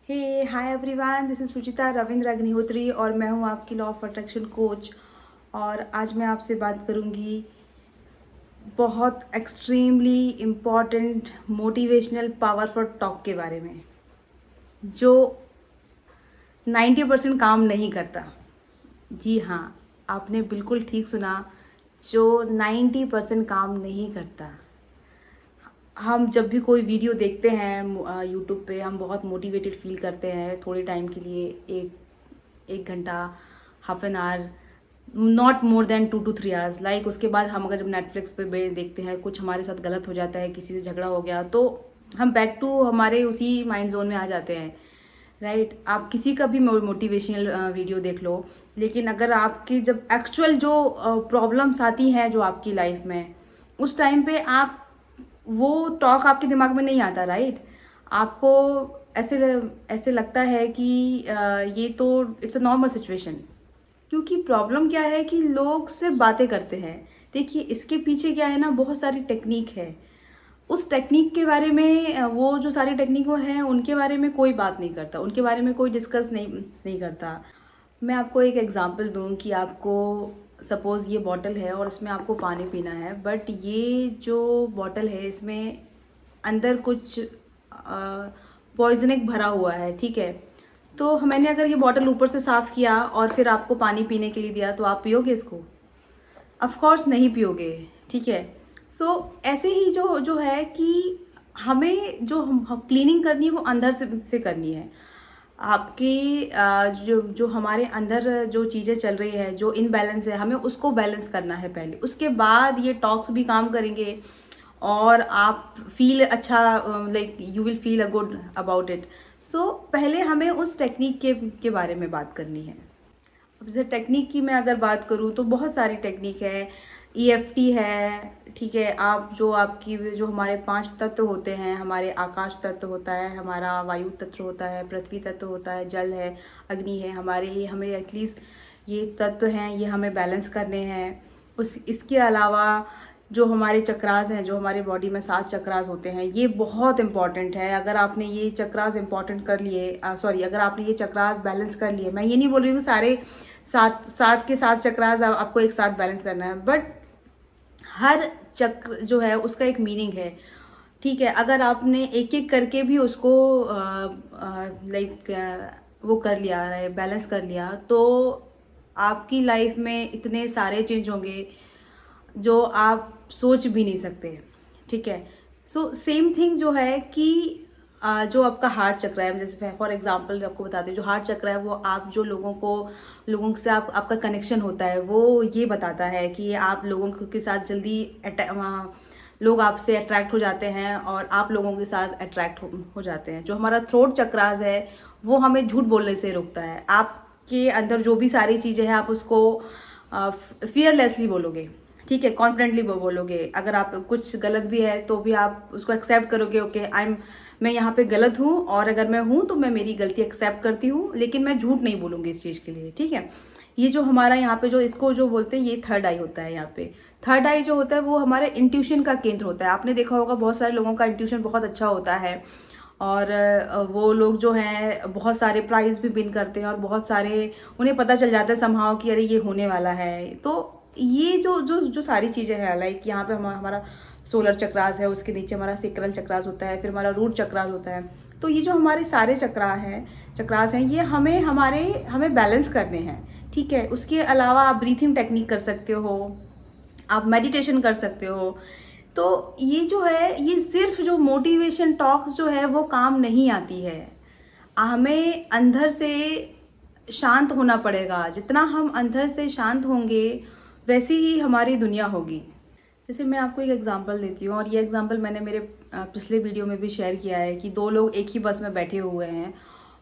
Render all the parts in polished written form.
Hey hi everyone, this is Suchita Ravindra Agnihotri और मैं हूँ आपकी लॉ ऑफ अट्रैक्शन कोच। और आज मैं आपसे बात करूँगी बहुत extremely important motivational powerful talk के बारे में जो 90% काम नहीं करता। जी हाँ, आपने बिल्कुल ठीक सुना, जो 90% काम नहीं करता। हम जब भी कोई वीडियो देखते हैं यूट्यूब पे, हम बहुत मोटिवेटेड फील करते हैं थोड़े टाइम के लिए, एक घंटा, half an hour, not more than 2 to 3 hours। Like उसके बाद हम अगर नेटफ्लिक्स पे देखते हैं, कुछ हमारे साथ गलत हो जाता है, किसी से झगड़ा हो गया, तो हम बैक टू हमारे उसी माइंड जोन में आ जाते हैं। राइट आप किसी का भी मोटिवेशनल वीडियो देख लो, लेकिन अगर आपकी जब एक्चुअल जो प्रॉब्लम्स आती हैं जो आपकी लाइफ में, उस टाइम पे आप वो टॉक आपके दिमाग में नहीं आता। राइट आपको ऐसे ऐसे लगता है कि ये तो इट्स अ नॉर्मल सिचुएशन। क्योंकि प्रॉब्लम क्या है कि लोग सिर्फ बातें करते हैं। देखिए इसके पीछे क्या है ना, बहुत सारी टेक्निक है। उस टेक्निक के बारे में वो जो सारी टेक्निक हैं उनके बारे में कोई बात नहीं करता, उनके बारे में कोई डिस्कस नहीं करता। मैं आपको एक एग्जांपल दूं कि आपको सपोज़ ये बॉटल है और इसमें आपको पानी पीना है, बट ये जो बॉटल है इसमें अंदर कुछ पॉइजनिक भरा हुआ है। ठीक है, तो मैंने अगर ये बॉटल ऊपर से साफ़ किया और फिर आपको पानी पीने के लिए दिया, तो आप पियोगे इसको? ऑफ कोर्स नहीं पियोगे। ठीक है, सो ऐसे ही जो जो है कि हमें जो हम क्लीनिंग करनी है वो अंदर से करनी है। आपकी जो जो हमारे अंदर जो चीज़ें चल रही है, जो इनबैलेंस है, हमें उसको बैलेंस करना है पहले। उसके बाद ये टॉक्स भी काम करेंगे और आप फील अच्छा, like you will feel a good about it. So पहले हमें उस टेक्निक के बारे में बात करनी है। अब जैसे टेक्निक की मैं अगर बात करूँ तो बहुत सारी टेक्निक है। ईएफटी है। ठीक है, आप जो आपकी जो हमारे 5 तत्व होते हैं, हमारे आकाश तत्व होता है, हमारा वायु तत्व होता है, पृथ्वी तत्व होता है, जल है, अग्नि है, हमारे ये हमें एटलीस्ट ये तत्व हैं, ये हमें बैलेंस करने हैं। इसके अलावा जो हमारे चक्रास हैं, जो हमारे बॉडी में 7 चक्रास होते हैं, ये बहुत इंपॉर्टेंट है। अगर आपने ये चक्रास इंपॉर्टेंट कर लिए, सॉरी, अगर आपने ये चक्रास बैलेंस कर लिए, मैं ये नहीं बोल रही हूँ सारे सात सात के 7 चक्रास आपको एक साथ बैलेंस करना है, बट हर चक्र जो है उसका एक मीनिंग है। ठीक है, अगर आपने एक एक करके भी उसको लाइक वो कर लिया है, बैलेंस कर लिया, तो आपकी लाइफ में इतने सारे चेंज होंगे जो आप सोच भी नहीं सकते। ठीक है, सो सेम थिंग जो है कि जो आपका हार्ट चक्र है, जैसे फॉर एग्जांपल आपको बताते हैं, जो हार्ट चक्र है वो आप जो लोगों से आपका कनेक्शन होता है, वो ये बताता है कि आप लोगों के साथ जल्दी लोग आपसे अट्रैक्ट हो जाते हैं और आप लोगों के साथ अट्रैक्ट हो जाते हैं। जो हमारा थ्रोट चक्रास है वो हमें झूठ बोलने से रोकता है। आपके अंदर जो भी सारी चीज़ें हैं आप उसको फियरलेसली बोलोगे। ठीक है, कॉन्फिडेंटली बोलोगे। अगर आप कुछ गलत भी है तो भी आप उसको एक्सेप्ट करोगे। ओके, मैं यहाँ पे गलत हूँ, और अगर मैं हूँ तो मैं मेरी गलती एक्सेप्ट करती हूँ, लेकिन मैं झूठ नहीं बोलूँगी इस चीज़ के लिए। ठीक है, ये जो हमारा यहाँ पे जो इसको जो बोलते हैं, ये थर्ड आई होता है। यहाँ पे थर्ड आई जो होता है वो हमारे इंट्यूशन का केंद्र होता है। आपने देखा होगा बहुत सारे लोगों का इंट्यूशन बहुत अच्छा होता है, और वो लोग जो हैं बहुत सारे प्राइज़ भी विन करते हैं, और बहुत सारे उन्हें पता चल जाता है समहाउ कि अरे ये होने वाला है। तो ये जो जो जो सारी चीज़ें हैं, लाइक यहाँ पे हमारा सोलर चक्रास है, उसके नीचे हमारा सेक्रल चक्रास होता है, फिर हमारा रूट चक्रास होता है। तो ये जो हमारे सारे चक्रास हैं, ये हमें बैलेंस करने हैं। ठीक है, उसके अलावा आप ब्रीथिंग टेक्निक कर सकते हो, आप मेडिटेशन कर सकते हो। तो ये जो है, ये सिर्फ जो मोटिवेशन टॉक्स जो है वो काम नहीं आती है। हमें अंदर से शांत होना पड़ेगा। जितना हम अंदर से शांत होंगे वैसी ही हमारी दुनिया होगी। जैसे मैं आपको एक एग्जांपल देती हूँ, और ये एग्जांपल मैंने मेरे पिछले वीडियो में भी शेयर किया है कि 2 लोग एक ही बस में बैठे हुए हैं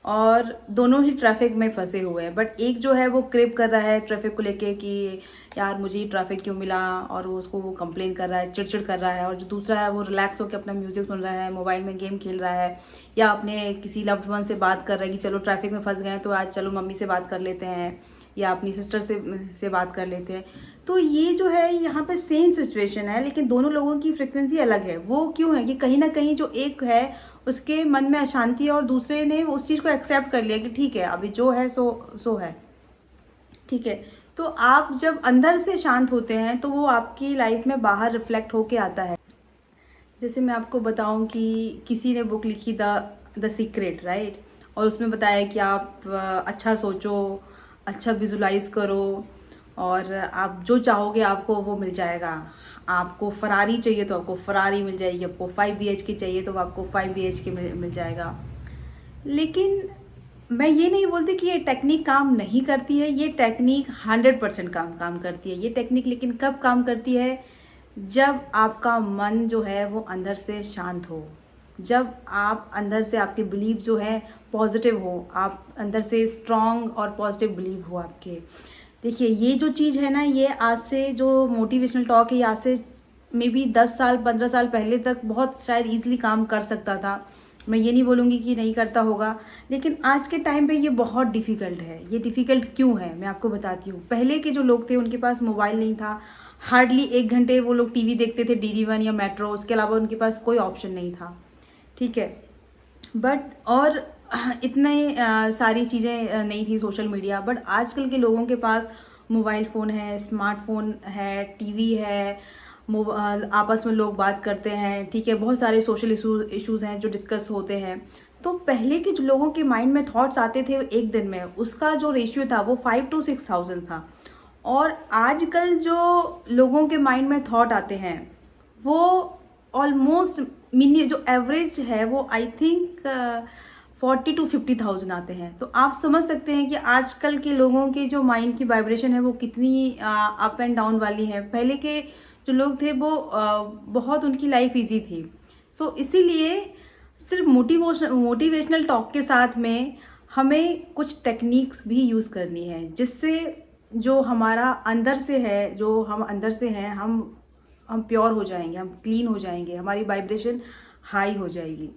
और दोनों ही ट्रैफिक में फंसे हुए हैं, बट एक जो है वो क्रेप कर रहा है ट्रैफिक को लेके कि यार मुझे ही ट्रैफिक क्यों मिला, और वो उसको वो कंप्लेन कर रहा है, चिड़चिड़ कर रहा है। और जो दूसरा है वो रिलैक्स होकर अपना म्यूज़िक सुन रहा है, मोबाइल में गेम खेल रहा है, या अपने किसी लव्ड वन से बात कर रहा है कि चलो ट्रैफिक में फंस गए हैं तो आज चलो मम्मी से बात कर लेते हैं, या अपनी सिस्टर से बात कर लेते हैं। तो ये जो है यहाँ पे सेम सिचुएशन है, लेकिन दोनों लोगों की फ्रिक्वेंसी अलग है। वो क्यों है कि कहीं ना कहीं जो एक है उसके मन में अशांति है और दूसरे ने उस चीज़ को एक्सेप्ट कर लिया कि ठीक है अभी जो है सो है, ठीक है। तो आप जब अंदर से शांत होते हैं तो वो आपकी लाइफ में बाहर रिफ्लेक्ट होके आता है। जैसे मैं आपको बताऊं कि किसी ने बुक लिखी द सीक्रेट, राइट, और उसमें बताया कि आप अच्छा सोचो, अच्छा विजुलाइज करो, और आप जो चाहोगे आपको वो मिल जाएगा। आपको फरारी चाहिए तो आपको फरारी मिल जाएगी, आपको 5 BHK चाहिए तो आपको 5 BHK मिल जाएगा। लेकिन मैं ये नहीं बोलती कि ये टेक्निक काम नहीं करती है, ये टेक्निक 100% काम करती है ये टेक्निक। लेकिन कब काम करती है? जब आपका मन जो है वो अंदर से शांत हो, जब आप अंदर से आपके बिलीव जो है पॉजिटिव हो, आप अंदर से स्ट्रॉन्ग और पॉजिटिव बिलीव हो आपके। देखिए ये जो चीज़ है ना, ये आज से जो मोटिवेशनल टॉक है, ये आज से मे बी 10 साल 15 साल पहले तक बहुत शायद ईजिली काम कर सकता था। मैं ये नहीं बोलूँगी कि नहीं करता होगा, लेकिन आज के टाइम पे ये बहुत डिफ़िकल्ट है। ये डिफ़िकल्ट क्यों है मैं आपको बताती हूँ। पहले के जो लोग थे उनके पास मोबाइल नहीं था, हार्डली 1 घंटे वो लोग टीवी देखते थे, DD1 या मेट्रो, उसके अलावा उनके पास कोई ऑप्शन नहीं था, ठीक है। बट और इतने सारी चीज़ें नहीं थी, सोशल मीडिया। बट आजकल के लोगों के पास मोबाइल फ़ोन है, स्मार्टफोन है, टीवी है, आपस में लोग बात करते हैं, ठीक है। बहुत सारे सोशल इश्यूज़ हैं जो डिस्कस होते हैं। तो पहले के जो लोगों के माइंड में थॉट्स आते थे एक दिन में, उसका जो रेशियो था वो 5 to 6,000 था। और आजकल जो लोगों के माइंड में थॉट आते हैं वो ऑलमोस्ट मिनी जो एवरेज है वो आई थिंक 40 to 50,000 आते हैं। तो आप समझ सकते हैं कि आजकल के लोगों के जो माइंड की वाइब्रेशन है वो कितनी अप एंड डाउन वाली है। पहले के जो लोग थे वो बहुत उनकी लाइफ इजी थी। सो इसीलिए सिर्फ मोटिवेशनल टॉक के साथ में हमें कुछ टेक्निक्स भी यूज़ करनी है, जिससे जो हमारा अंदर से है, जो हम अंदर से हैं, हम प्योर हो जाएंगे, हम क्लीन हो जाएंगे, हमारी वाइब्रेशन हाई हो जाएगी।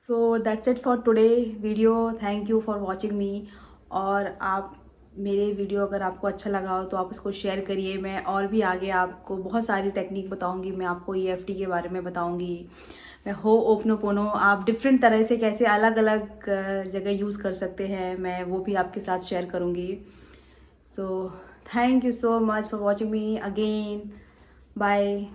So that's it for today video. Thank you for watching मी। और आप मेरे वीडियो अगर आपको अच्छा लगा हो तो आप उसको शेयर करिए। मैं और भी आगे आपको बहुत सारी टेक्निक बताऊंगी। मैं आपको EFT के बारे में बताऊंगी, मैं होओपनोपोनो आप डिफरेंट तरह से कैसे अलग अलग जगह यूज़ कर सकते हैं, मैं वो भी आपके साथ शेयर करूंगी। So thank you so much for watching me again. Bye.